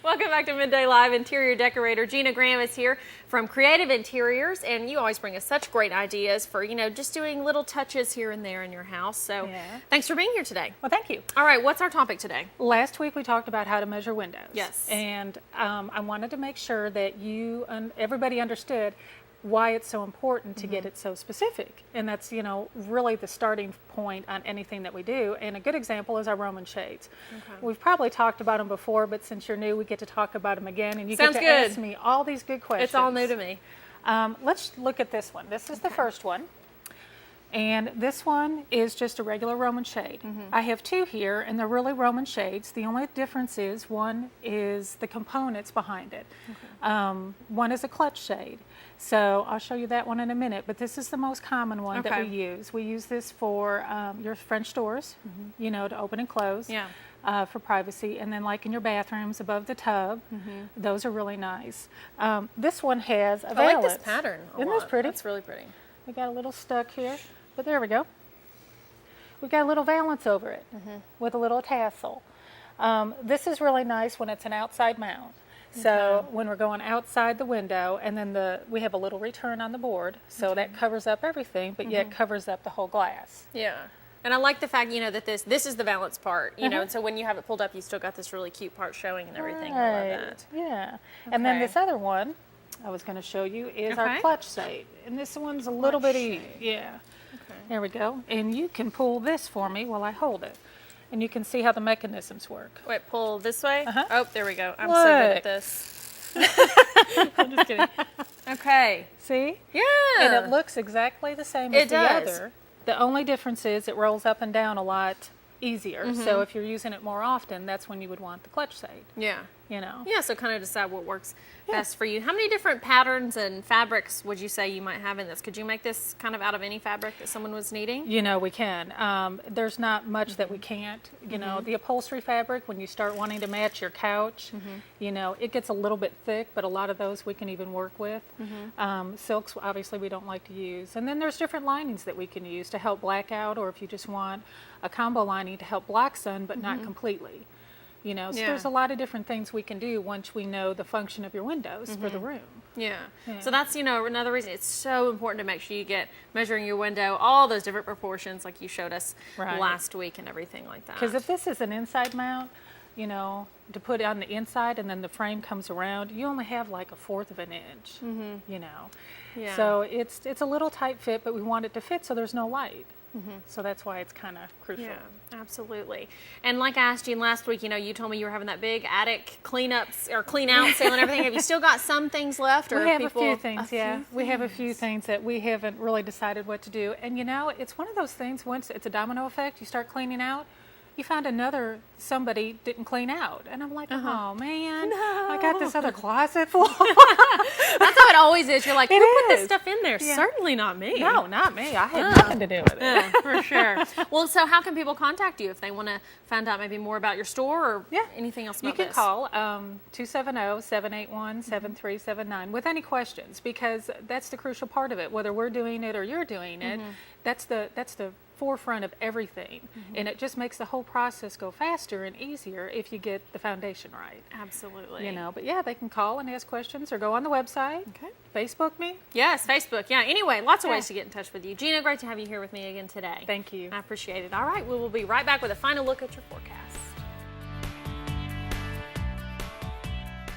Welcome back to Midday Live. Interior decorator Gina Graham is here from Creative Interiors, and you always bring us such great ideas for, just doing little touches here and there in your house. So thanks for being here today. Well, thank you. All right, what's our topic today? Last week we talked about how to measure windows. Yes. And I wanted to make sure that everybody understood why it's so important to get it so specific. And that's, really the starting point on anything that we do. And a good example is our Roman shades. Okay. We've probably talked about them before, but since you're new, we get to talk about them again. And you get to ask me all these good questions. It's all new to me. Let's look at this one. This is the first one. And this one is just a regular Roman shade. I have two here, and they're really Roman shades. The only difference is one is the components behind it. One is a clutch shade. So I'll show you that one in a minute, but this is the most common one that we use. We use this for your French doors, to open and close. For privacy, and then like in your bathrooms above the tub, those are really nice. This one has a valance. I like this pattern a lot. Isn't this pretty? It's really pretty. We got a little stuck here, but there we go. We got a little valance over it with a little tassel. This is really nice when it's an outside mount. So when we're going outside the window, and then we have a little return on the board, so that covers up everything, but yet covers up the whole glass. Yeah. And I like the fact, that this is the valance part, and so when you have it pulled up, you still got this really cute part showing and everything. I love that. Yeah. And then this other one I was going to show you is our clutch shade. And this one's a little bit easy. Yeah. Okay. There we go. And you can pull this for me while I hold it. And you can see how the mechanisms work. Wait, pull this way? Oh, there we go. I'm so good at this. I'm just kidding. Okay. See? Yeah. And it looks exactly the same as the other. The only difference is it rolls up and down a lot easier. So if you're using it more often, that's when you would want the clutch shade. Yeah. Yeah, so kind of decide what works best for you. How many different patterns and fabrics would you say you might have in this? Could you make this kind of out of any fabric that someone was needing? We can. There's not much that we can't. The upholstery fabric, when you start wanting to match your couch, it gets a little bit thick, but a lot of those we can even work with. Silks, obviously, we don't like to use. And then there's different linings that we can use to help black out, or if you just want a combo lining to help block sun, but not completely. So there's a lot of different things we can do once we know the function of your windows for the room. Yeah. So that's, another reason it's so important to make sure you get measuring your window, all those different proportions like you showed us last week and everything like that. Because if this is an inside mount, to put it on the inside and then the frame comes around, you only have like 1/4 of an inch, Yeah. So it's a little tight fit, but we want it to fit so there's no light. So that's why it's kind of crucial. Yeah, absolutely. And like I asked you last week, you told me you were having that big attic cleanups or clean out sale and everything. Have you still got some things left? Or we have a few things, We have a few things that we haven't really decided what to do. And it's one of those things, once it's a domino effect, you start cleaning out, you find somebody didn't clean out. And I'm like, oh man, I got this other closet full. That's how it always is. You're like, who put this stuff in there? Yeah. Certainly not me. No, not me. I had nothing to do with it. Yeah, for sure. Well, so how can people contact you if they want to find out maybe more about your store or anything else about this? You can call 270-781-7379 with any questions, because that's the crucial part of it. Whether we're doing it or you're doing it, that's the forefront of everything, and it just makes the whole process go faster and easier if you get the foundation right. Absolutely. But they can call and ask questions or go on the website. Facebook me. Yes, Facebook. Yeah. Anyway, lots of ways to get in touch with you. Gina, great to have you here with me again today. Thank you. I appreciate it. All right, we will be right back with a final look at your forecast.